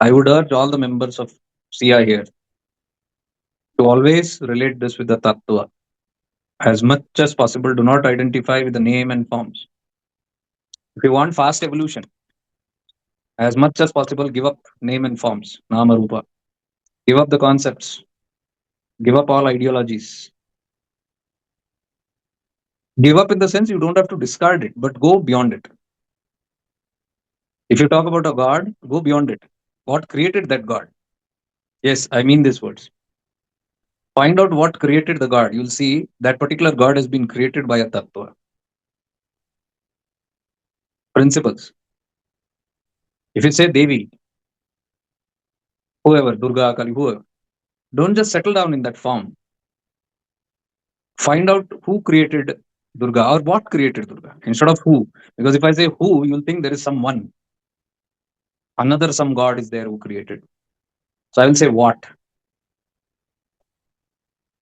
I would urge all the members of CI here to always relate this with the Tattva. As much as possible, do not identify with the name and forms. If you want fast evolution, as much as possible, give up name and forms, Nama Rupa. Give up the concepts. Give up all ideologies. Give up in the sense you don't have to discard it, but go beyond it. If you talk about a God, go beyond it. What created that God? Yes, I mean these words. Find out what created the God. You'll see that particular God has been created by a tattva. Principles. If you say Devi, whoever, Durga, Kali, whoever, don't just settle down in that form. Find out who created Durga or what created Durga instead of who. Because if I say who, you'll think there is someone, another some God is there who created. So I will say what.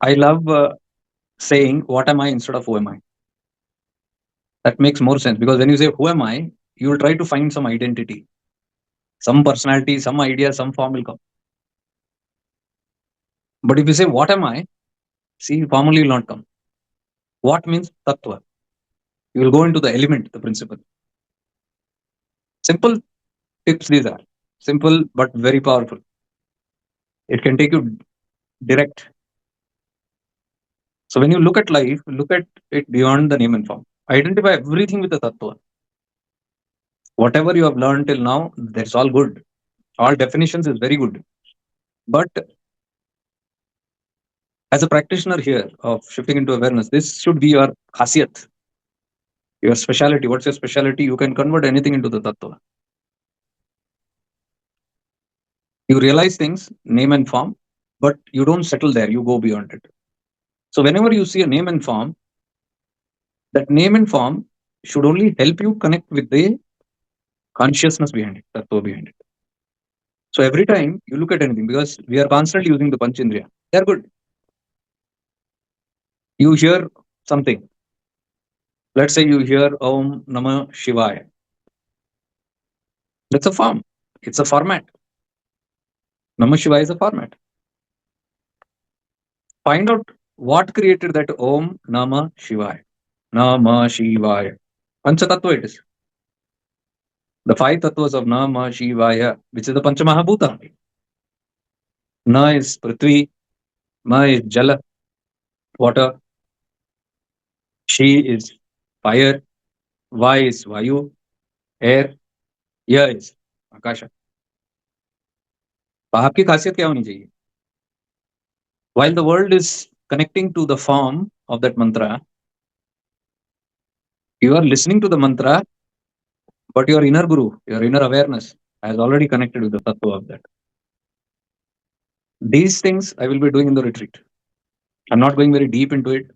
I love saying what am I instead of who am I. That makes more sense because when you say who am I, you will try to find some identity, some personality, some idea, some form will come. But if you say what am I, see, formally will not come. What means tattva? You will go into the element, the principle. Simple tips these are. Simple but very powerful. It can take you direct. So when you look at life, look at it beyond the name and form. Identify everything with the tattva. Whatever you have learned till now, that's all good. All definitions is very good. But as a practitioner here of shifting into awareness, this should be your khasiyat, your specialty. What's your specialty? You can convert anything into the tattva. You realize things, name and form, but you don't settle there. You go beyond it. So whenever you see a name and form, that name and form should only help you connect with the consciousness behind it, tattva behind it. So every time you look at anything, because we are constantly using the Panchindriya, they are good. You hear something. Let's say you hear Om Namah Shivaya. That's a form. It's a format. Namah Shivaya is a format. Find out what created that Om Namah Shivaya. Namah Shivaya. Panchatattva it is. The five tattvas of Namah Shivaya, which is the Panchamahabhuta. Na is Prithvi, Ma is Jala, water, Shi is fire, Va is Vayu, air, Ya is Akasha. तो आपकी खासियत क्या होनी चाहिए? While the world is connecting to the form of that mantra, you are listening to the mantra, but your inner guru, your inner awareness has already connected with the tattva of that. These things I will be doing in the retreat. I'm not going very deep into it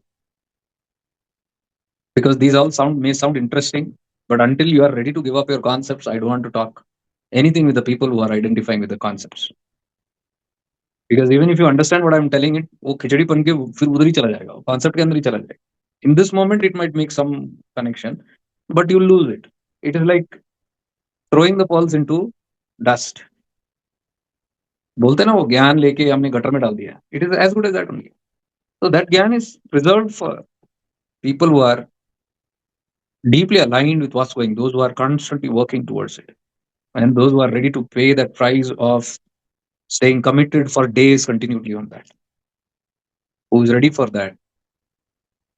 because these all may sound interesting, but until you are ready to give up your concepts, I don't want to talk anything with the people who are identifying with the concepts. Because even if you understand what I'm telling it, वो खिचड़ी बन के फिर उधर ही चला जाएगा, concept के अंदर ही चला जाएगा. In this moment, it might make some connection, but you'll lose it. It is like throwing the pearls into dust. बोलते ना वो ज्ञान लेके हमने गटर में डाल दिया. It is as good as that only. So that ज्ञान is reserved for people who are deeply aligned with what's going, those who are constantly working towards it, and those who are ready to pay that price of staying committed for days continually on that. Who is ready for that?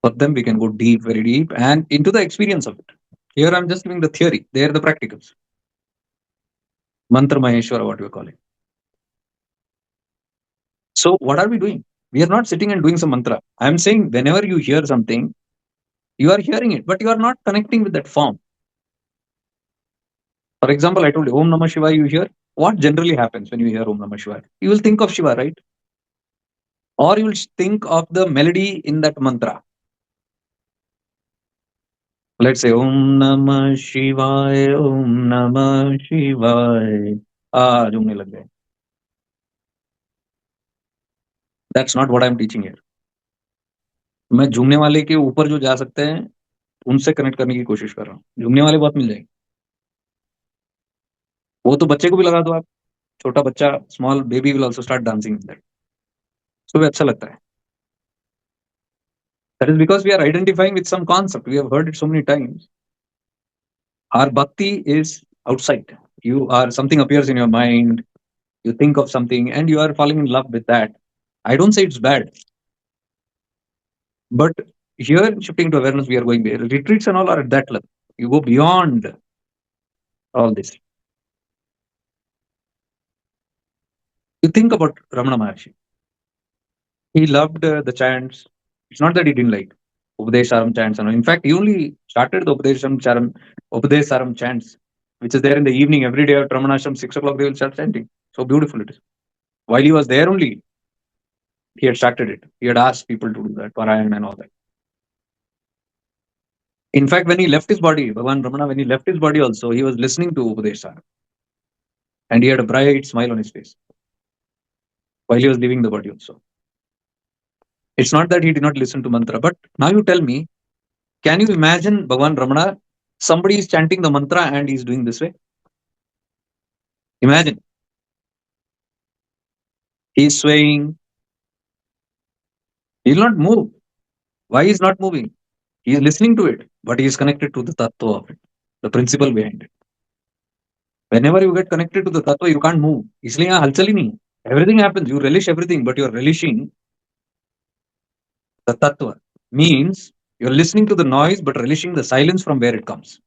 For them, we can go deep, very deep, and into the experience of it. Here, I'm just giving the theory. They are the practicals. Mantra Maheshwara, what we call it. So, what are we doing? We are not sitting and doing some mantra. I'm saying whenever you hear something, you are hearing it, but you are not connecting with that form. For example, I told you Om Namah Shivaya, you hear. What generally happens when you hear Om Namah Shivaya? You will think of Shiva, right? Or you will think of the melody in that mantra. Let's say Om Namah Shivaya, Om Namah Shivaya. झूमने लग गए. That's not what I'm teaching here. मैं झूमने वाले के ऊपर जो जा सकते हैं उनसे कनेक्ट करने की कोशिश कर रहा हूँ. झूमने वाले बहुत मिल जाएंगे. वो तो बच्चे को भी लगा दो आप, छोटा बच्चा, small baby will also start dancing with that. So वो अच्छा लगता है. That is because we are identifying with some concept. We have heard it so many times. Our bhakti is outside. You are something appears in your mind, you think of something, and you are falling in love with that. I don't say it's bad, but here shifting to awareness, we are going there. Retreats and all are at that level. You go beyond all this. You think about Ramana Maharshi. He loved the chants. It's not that he didn't like Upadesharam chants. In fact, he only started the Upadesaram chants, which is there in the evening every day at Ramanashram, 6 o'clock, they will start chanting. So beautiful it is. While he was there only, he had started it. He had asked people to do that, Parayan and all that. In fact, when he left his body, Bhagavan Ramana, when he left his body also, he was listening to Upadesharam. And he had a bright smile on his face while he was leaving the body also. It's not that he did not listen to mantra, but now you tell me, can you imagine Bhagavan Ramana? Somebody is chanting the mantra and he's doing this way. Imagine. He's swaying. He'll not move. Why he's not moving? He is listening to it, but he is connected to the tattva of it, the principle behind it. Whenever you get connected to the tattva, you can't move. इसलिए यहाँ हलचल ही नहीं है. Everything happens. You relish everything, but you're relishing the tattva. Means you're listening to the noise, but relishing the silence from where it comes.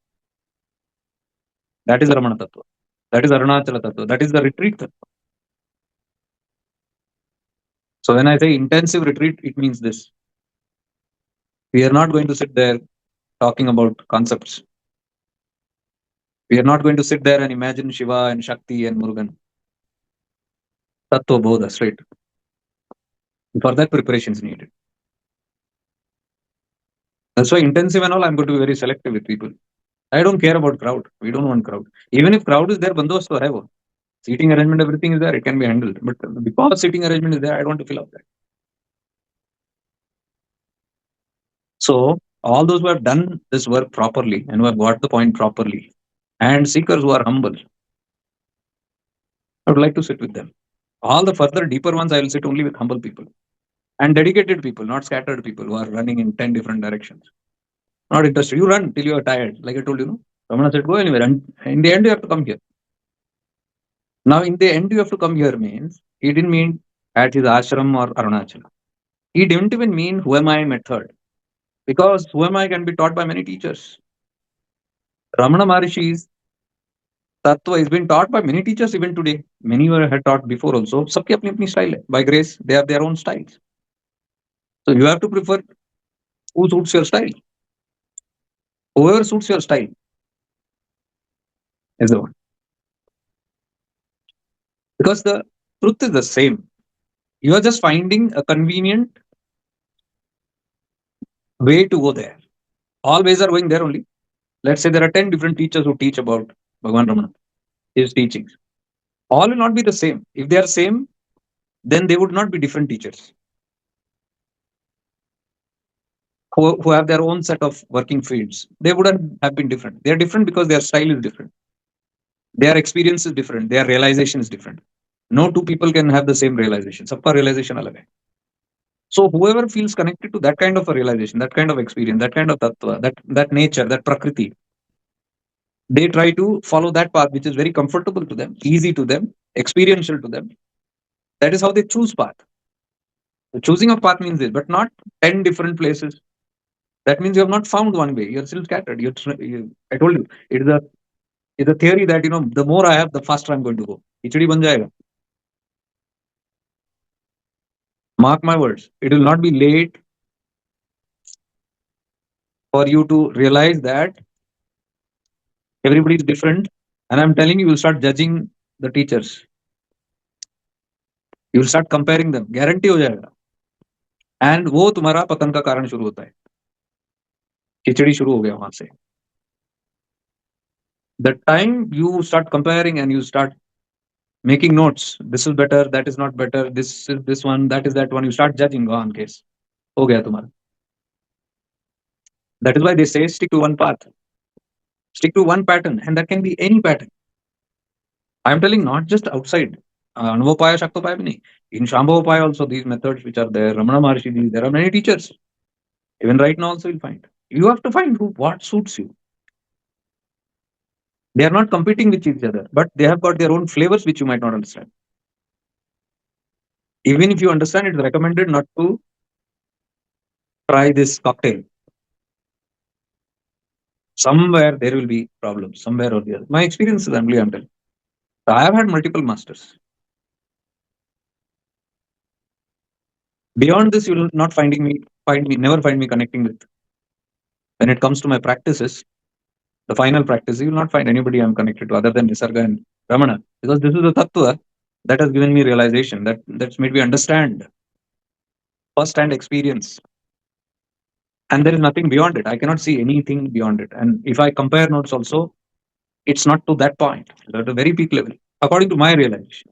That is Ramana tattva. That is Arunachala tattva. That is the retreat tattva. So when I say intensive retreat, it means this. We are not going to sit there talking about concepts. We are not going to sit there and imagine Shiva and Shakti and Murugan. Tattva Bodha, straight. For that, preparation is needed. That's why intensive and all, I'm going to be very selective with people. I don't care about crowd. We don't want crowd. Even if crowd is there, bandobast to hai wo. Seating arrangement, everything is there. It can be handled. But because seating arrangement is there, I don't want to fill up that. So all those who have done this work properly and who have got the point properly, and seekers who are humble, I would like to sit with them. All the further deeper ones, I will sit only with humble people and dedicated people, not scattered people who are running in 10 different directions. Not interested. You run till you are tired. Like I told you, no? Ramana said, go anywhere. And in the end, you have to come here. Now, in the end, you have to come here means he didn't mean at his ashram or Arunachala. He didn't even mean who am I method. Because who am I can be taught by many teachers. Ramana Maharishi's tattva is being taught by many teachers even today. Many were had taught before also. Sabki apni apni style hai. By grace, they have their own styles. So you have to prefer who suits your style. Whoever suits your style is the one. Because the truth is the same. You are just finding a convenient way to go there. All ways are going there only. Let's say there are 10 different teachers who teach about Bhagavan Ramana, his teachings. All will not be the same. If they are same, then they would not be different teachers who have their own set of working fields. They wouldn't have been different. They are different because their style is different. Their experience is different. Their realization is different. No two people can have the same realization. Sabka realization alag hai. So whoever feels connected to that kind of a realization, that kind of experience, that kind of tattva, that nature, that prakriti, they try to follow that path which is very comfortable to them, easy to them, experiential to them. That is how they choose path. The choosing of path means this, but not 10 different places. That means you have not found one way. You're still scattered. I told you, it's a theory that the more I have, the faster I'm going to go. Khichdi ban jayega. Mark my words. It will not be late for you to realize that everybody is different. And I'm telling you, you'll start judging the teachers. You'll start comparing them. Guarantee हो जाएगा. And वो तुम्हारा पतन का कारण शुरू होता है. खिचड़ी शुरू हो गया वहां से. The time you start comparing and you start making notes, this is better, that is not better, this is this one, that is that one, you start judging on case. हो गया तुम्हारा. That is why they say stick to one path. Stick to one pattern, and that can be any pattern. I'm telling not just outside. Anuvapaya, Shaktopaya bhi nahi. In Shambhavapaya also these methods which are there, Ramana Maharshi, there are many teachers. Even right now also you'll find. You have to find what suits you. They are not competing with each other, but they have got their own flavors which you might not understand. Even if you understand, it's recommended not to try this cocktail. Somewhere there will be problems, somewhere or the other. My experience is only I'm telling. I have had multiple masters. Beyond this, you will not never find me connecting with. When it comes to my practices, the final practice, you will not find anybody I'm connected to other than Nisarga and Ramana. Because this is the tattva that has given me realization, that's made me understand first-hand experience. And there is nothing beyond it. I cannot see anything beyond it. And if I compare notes also, it's not to that point. It's at a very peak level. According to my realization,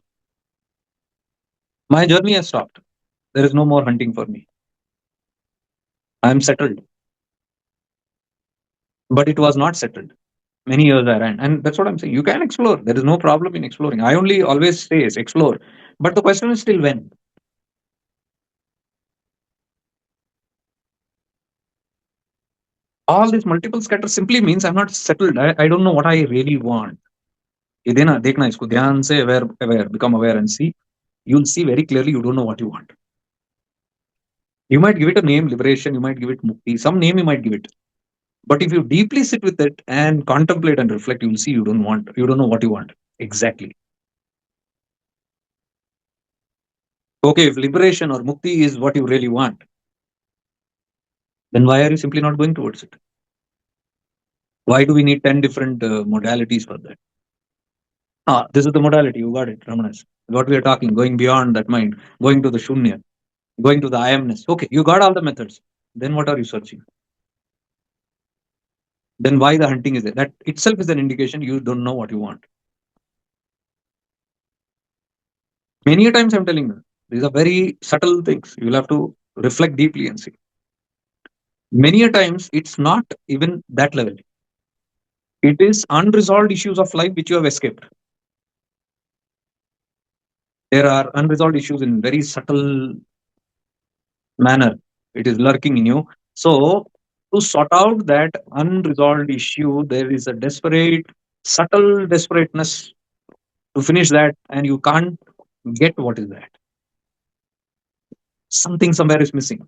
my journey has stopped. There is no more hunting for me. I am settled. But it was not settled. Many years I ran. And that's what I'm saying. You can explore. There is no problem in exploring. I only always say is explore. But the question is still when. All this multiple scatter simply means I'm not settled. I don't know what I really want. ये देना देखना इसको ध्यान से aware become aware and see. You'll see very clearly you don't know what you want. You might give it a name, liberation, you might give it mukti, some name you might give it. But if you deeply sit with it and contemplate and reflect, you'll see you don't know what you want. Exactly. Okay, if liberation or mukti is what you really want, then why are you simply not going towards it? Why do we need 10 different modalities for that? Ah, this is the modality, you got it, Ramanas. What we are talking, going beyond that mind, going to the shunya, going to the I amness. Okay, you got all the methods. Then what are you searching? Then why the hunting is there? That itself is an indication you don't know what you want. Many a times I'm telling you, these are very subtle things. You'll have to reflect deeply and see. Many a times it's not even that level. It is unresolved issues of life which you have escaped. There are unresolved issues in very subtle manner. It is lurking in you. So to sort out that unresolved issue, there is a desperate, subtle desperateness to finish that, and you can't get what is that. Something somewhere is missing.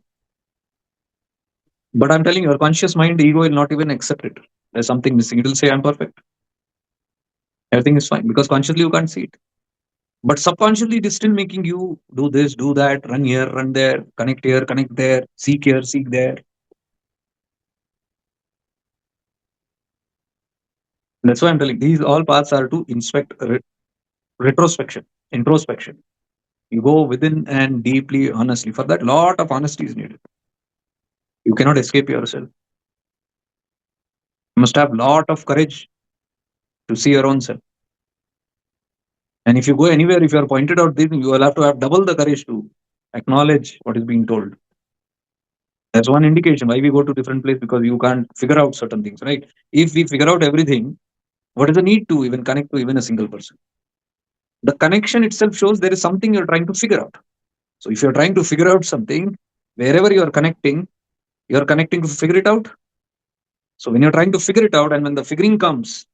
But I'm telling you, your conscious mind, the ego will not even accept it. There's something missing. It will say, I'm perfect. Everything is fine because consciously you can't see it. But subconsciously, it is still making you do this, do that, run here, run there, connect there, seek here, seek there. That's why I'm telling these all paths are to inspect retrospection, introspection. You go within and deeply, honestly. For that, lot of honesty is needed. You cannot escape yourself. You must have lot of courage to see your own self. And if you go anywhere, if you are pointed out this, you will have to have double the courage to acknowledge what is being told. That's one indication why we go to different place because you can't figure out certain things, right? If we figure out everything, what is the need to even connect to even a single person? The connection itself shows there is something you're trying to figure out. So if you're trying to figure out something, wherever you're connecting to figure it out. So when you're trying to figure it out and when the figuring comes,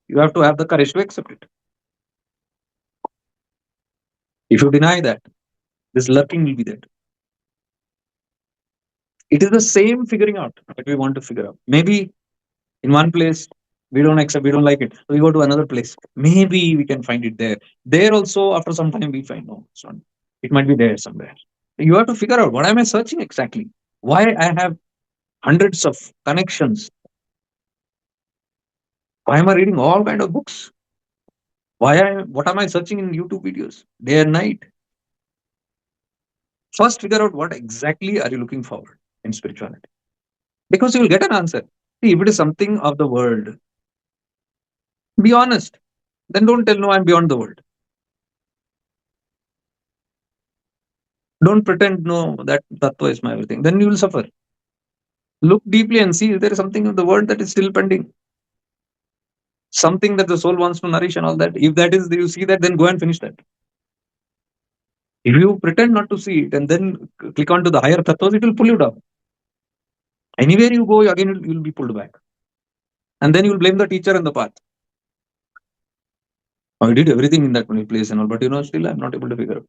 you have to have the courage to accept it. If you deny that, this lurking will be there. It is the same figuring out that we want to figure out. Maybe in one place we don't accept, we don't like it. So we go to another place. Maybe we can find it there. There also, after some time, we find no, it's not. It might be there somewhere. You have to figure out what am I searching exactly? Why I have hundreds of connections? Why am I reading all kind of books? What am I searching in YouTube videos day and night? First, figure out what exactly are you looking forward in spirituality, because you will get an answer. See, if it is something of the world, be honest. Then don't tell no, I'm beyond the world. Don't pretend no that tattva is my everything. Then you will suffer. Look deeply and see if there is something of the world that is still pending. Something that the soul wants to nourish and all that. If that is you see that, then go and finish that. If you pretend not to see it and then click onto the higher tattvas, it will pull you down. Anywhere you go, again you'll be pulled back. And then you'll blame the teacher and the path. I did everything in that place and all, but still I'm not able to figure out.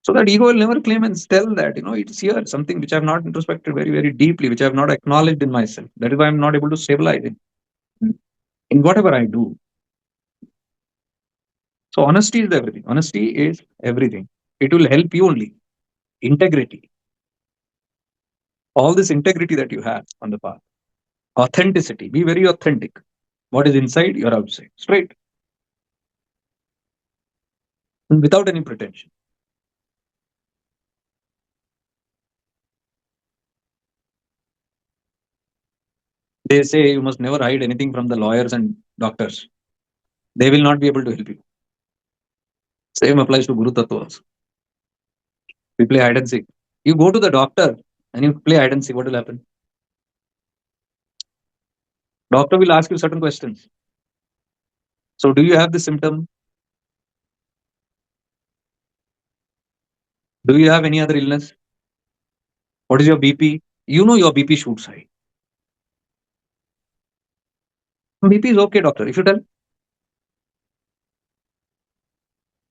So that ego will never claim and tell that, it's here, something which I've not introspected very, very deeply, which I've not acknowledged in myself. That is why I'm not able to stabilize it in whatever I do. So honesty is everything. Honesty is everything. It will help you only. Integrity. All this integrity that you have on the path. Authenticity. Be very authentic. What is inside, you're outside. Straight. Without any pretension. They say you must never hide anything from the lawyers and doctors. They will not be able to help you. Same applies to Guru Tattva also. We play hide and seek. You go to the doctor and you play hide and seek. What will happen? Doctor will ask you certain questions. So, do you have the symptom? Do you have any other illness? What is your BP? You know your BP shoots high. BP is okay, doctor. If you tell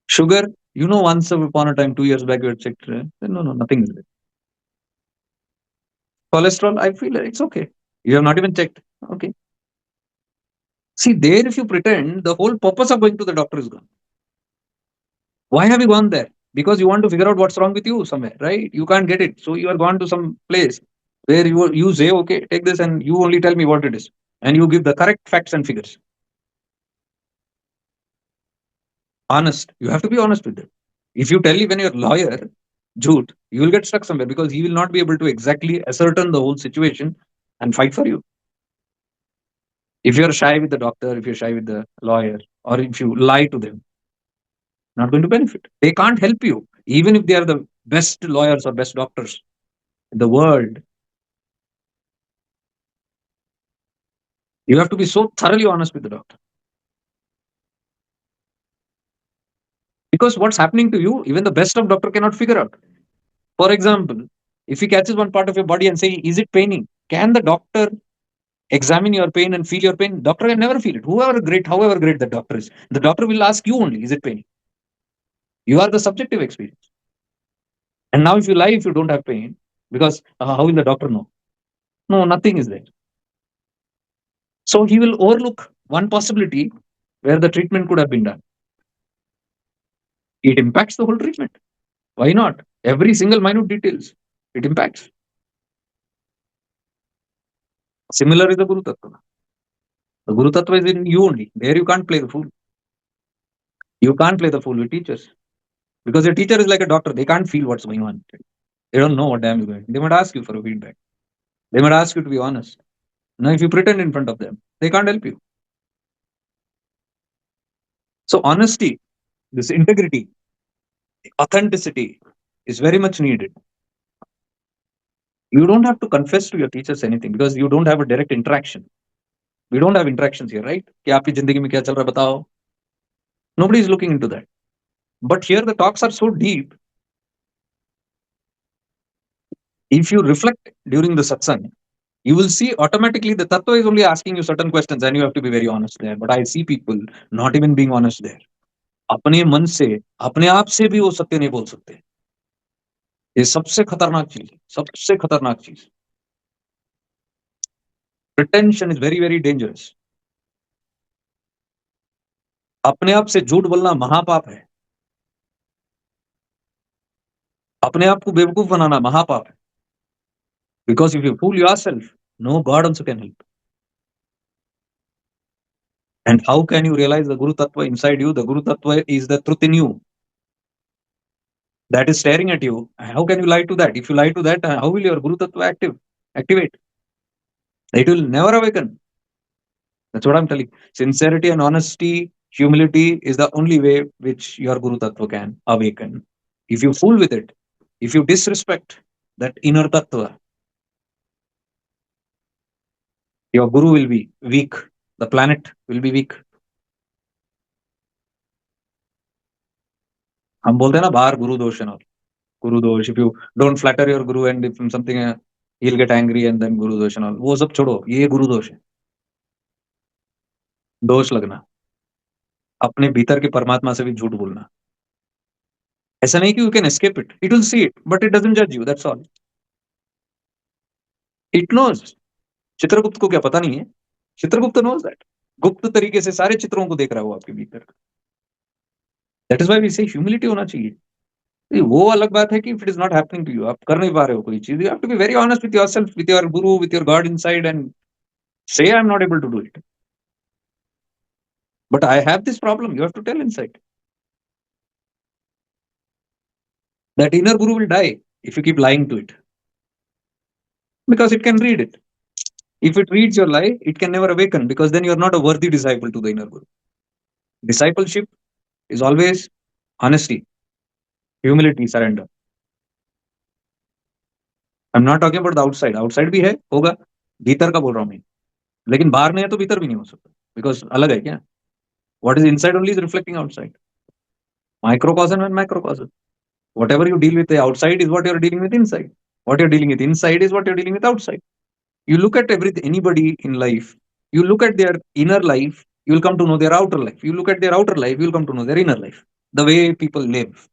sugar, once upon a time, 2 years back, you had checked. No, no, nothing is there. Cholesterol, I feel it's okay. You have not even checked. Okay. See, there, if you pretend, the whole purpose of going to the doctor is gone. Why have you gone there? Because you want to figure out what's wrong with you somewhere, right? You can't get it. So you are gone to some place where you say, okay, take this and you only tell me what it is. And you give the correct facts and figures. Honest. You have to be honest with them. If you tell even your lawyer, Jhoot, you will get stuck somewhere because he will not be able to exactly ascertain the whole situation and fight for you. If you're shy with the doctor, if you're shy with the lawyer, or if you lie to them, not going to benefit. They can't help you. Even if they are the best lawyers or best doctors in the world, you have to be so thoroughly honest with the doctor. Because what's happening to you, even the best of doctor cannot figure out. For example, if he catches one part of your body and say, is it paining? Can the doctor examine your pain and feel your pain? Doctor can never feel it. However great the doctor is, the doctor will ask you only, is it paining? You are the subjective experience. And now if you lie, if you don't have pain, because how will the doctor know? No, nothing is there. So he will overlook one possibility where the treatment could have been done. It impacts the whole treatment. Why not? Every single minute details, it impacts. Similar is the Guru Tattva. The Guru Tattva is in you only. There you can't play the fool. You can't play the fool with teachers. Because a teacher is like a doctor. They can't feel what's going on. They don't know what damn is going on. They might ask you for a feedback. They might ask you to be honest. Now, if you pretend in front of them, they can't help you. So, honesty, this integrity, authenticity is very much needed. You don't have to confess to your teachers anything because you don't have a direct interaction. We don't have interactions here, right? कि आपकी जिंदगी में क्या चल रहा है बताओ. Nobody is looking into that. But here the talks are so deep. If you reflect during the satsang, you will see automatically the tattva is only asking you certain questions and you have to be very honest there. But I see people not even being honest there. अपने मन से अपने आप से भी वो सत्य नहीं बोल सकते. ये सबसे खतरनाक चीज, सबसे खतरनाक चीज. Pretension is very, very dangerous. अपने आप से झूठ बोलना महापाप है. अपने आप को बेवकूफ बनाना महापाप है. Because if you fool yourself, no God also can help. And how can you realize the Guru Tattva inside you? The Guru Tattva is the truth in you that is staring at you. How can you lie to that? If you lie to that, how will your Guru Tattva activate? It will never awaken. That's what I'm telling. Sincerity and honesty, humility is the only way which your Guru Tattva can awaken. If you fool with it, if you disrespect that inner Tattva, your Guru will be weak. The planet will be weak. हम बोलते हैं ना बाहर गुरु दोष and all, guru dosh, if you don't flatter your guru and if something he'll get angry and then गुरु दोष and all, वो सब छोड़ो, ये गुरु दोष है। दोष लगना, अपने भीतर के परमात्मा से भी झूठ बोलना। ऐसा नहीं कि you can escape it, it will see it but it doesn't जज you, that's all. It knows. Chitragupta को क्या पता नहीं है? चित्रगुप्त नोज दैट, गुप्त तरीके से सारे चित्रों को देख रहा है वो आपके भीतर। That is why we say humility होना चाहिए। ये वो अलग बात है कि if it is not happening to you, आप कर नहीं पा रहे हो कोई चीज, you have to be very honest with yourself, with your guru, with your god inside and say I'm not able to do it. But I have this problem. You have to tell inside. That inner guru will die if you keep lying to it. Because it can read it. If it reads your lie, it can never awaken because then you're not a worthy disciple to the inner guru. Discipleship is always honesty, humility, surrender. I'm not talking about the outside. Outside भी है, होगा, भीतर का बोल रहा हूँ मैं। लेकिन बाहर नहीं है तो भीतर भी नहीं हो सकता, बिकॉज अलग है क्या? What is inside only is reflecting outside. Microcosm and macrocosm. Whatever you deal with the outside is what you're dealing with inside. What you're dealing with inside is what you're dealing with outside. You look at everything, anybody in life, you look at their inner life, you will come to know their outer life. You look at their outer life, you will come to know their inner life. The way people live.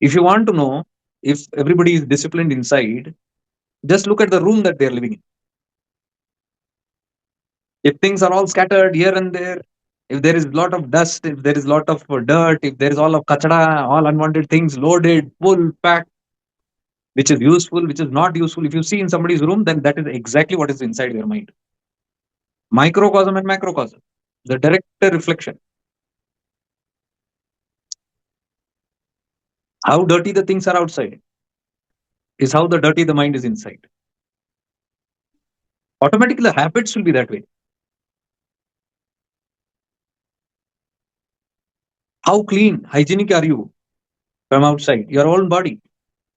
If you want to know if everybody is disciplined inside, just look at the room that they're living in. If things are all scattered here and there, if there is a lot of dust, if there is a lot of dirt, if there is all of kachada, all unwanted things loaded, full, packed, which is useful, which is not useful, if you see in somebody's room, then that is exactly what is inside your mind. Microcosm and macrocosm, the direct reflection. How dirty the things are outside is how the dirty the mind is inside. Automatically, the habits will be that way. How clean, hygienic are you from outside? Your own body.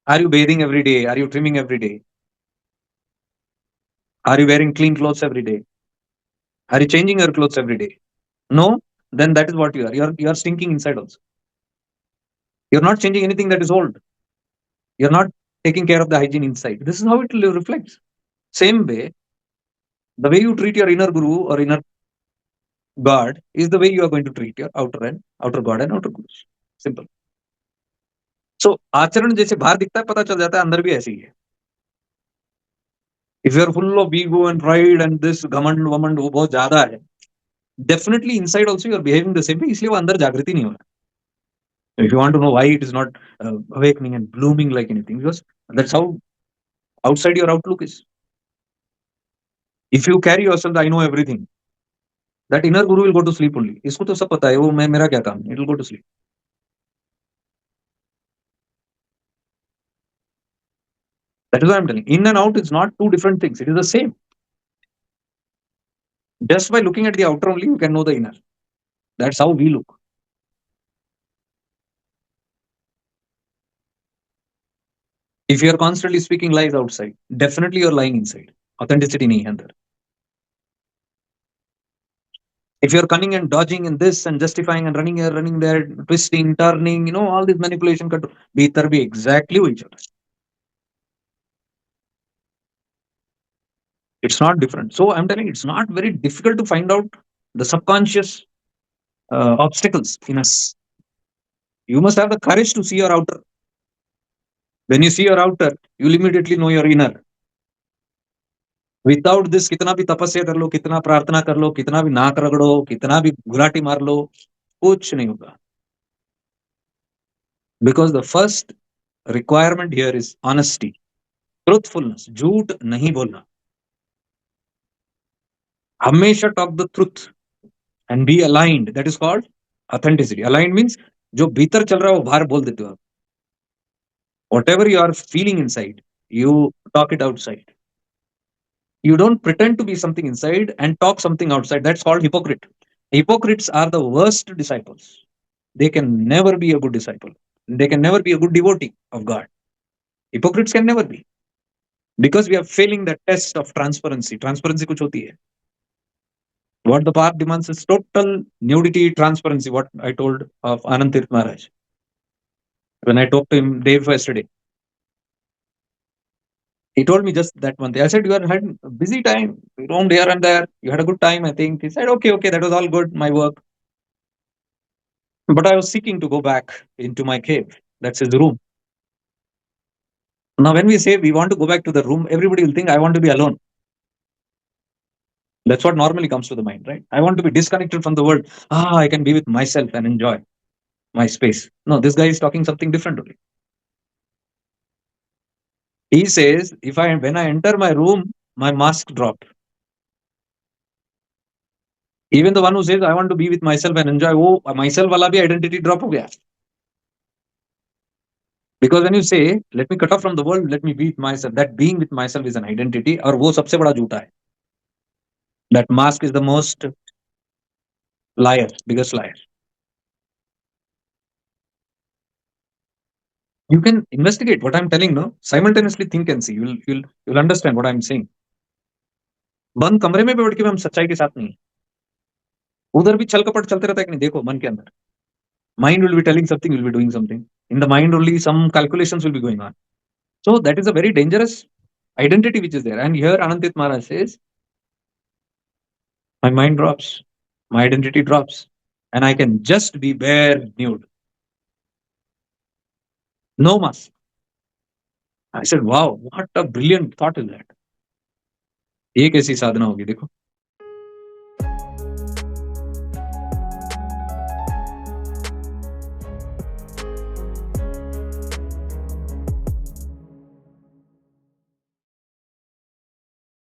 Are you bathing every day? Are you trimming every day? Are you wearing clean clothes every day? Are you changing your clothes every day? No? Then that is what you are. You are stinking inside also. You're not changing anything that is old. You're not taking care of the hygiene inside. This is how it reflects. Same way, the way you treat your inner guru or inner God is the way you are going to treat your outer God and outer gurus. Simple. So आचरण जैसे बाहर दिखता है, पता चल जाता है अंदर भी ऐसे ही है. If you are full of ego and pride and this घमंड वमंड वो बहुत ज्यादा है, definitely inside also you are behaving the same way, इसलिए वो अंदर जागृति नहीं हो रहा. If you want to know why it is not awakening and blooming like anything, because that's how outside your outlook is. If you carry yourself, I know everything, that inner guru will go to sleep only. इसको तो सब पता है, वो मैं मेरा क्या काम? It will go to sleep. That is what I'm telling. In and out is not two different things. It is the same. Just by looking at the outer only, you can know the inner. That's how we look. If you are constantly speaking lies outside, definitely you're lying inside. Authenticity nahi hai andar. If you're cunning and dodging and this and justifying and running here, running there, twisting, turning, all this manipulation, control, bhitar bhi exactly वही चल रहा है. It's not different. So I'm telling you, it's not very difficult to find out the subconscious obstacles in us. You must have the courage to see your outer. When you see your outer, you'll immediately know your inner. Without this कितना भी तपस्या कर लो, कितना प्रार्थना कर लो, कितना भी नाक रगड़ो, कितना भी घुलाटी मार लो, कुछ नहीं होगा. Because the first requirement here is honesty, truthfulness, झूठ नहीं बोलना. हमेशा talk the truth and B aligned. That is called authenticity. Aligned means जो भीतर चल रहा है वो बाहर बोल देते हो आप. Whatever you are feeling inside, you talk it outside. You don't pretend to be something inside and talk something outside. That's called hypocrite. Hypocrites are the worst disciples. They can never be a good disciple. They can never be a good devotee of God. Hypocrites can never be. Because we are failing the test of transparency. Transparency kuch hoti hai. What the path demands is total nudity, transparency. What I told of Anand Tirth Maharaj. When I talked to him day before yesterday, he told me just that one thing. I said, "You had a busy time, you roamed here and there. You had a good time, I think." He said, "Okay, okay, that was all good, my work. But I was seeking to go back into my cave. That's his room." Now, when we say we want to go back to the room, everybody will think, I want to be alone. That's what normally comes to the mind, right? I want to be disconnected from the world. I can be with myself and enjoy my space. No, this guy is talking something different only. He says, if I when I enter my room, my mask drop. Even the one who says I want to be with myself and enjoy, oh, myself wala bhi identity drop ho gaya. Because when you say, let me cut off from the world, let me be with myself, that being with myself is an identity, और वो सबसे बड़ा झूठा है. That mask is the most liar, biggest liar. You can investigate what I'm telling, no? Simultaneously think and see. You'll understand what I'm saying. बंद कमरे में बैठ के भी हम सच्चाई के साथ नहीं है. उधर भी छल कपट चलते रहता है कि नहीं, देखो मन के अंदर. Mind will be telling something, will be doing something. In the mind only some calculations will be going on. So that is a very dangerous identity which is there. And here Anantit Maharaj says, my mind drops, my identity drops, and I can just be bare nude. No mask. I said, wow, what a brilliant thought is that. ये कैसी साधना होगी देखो.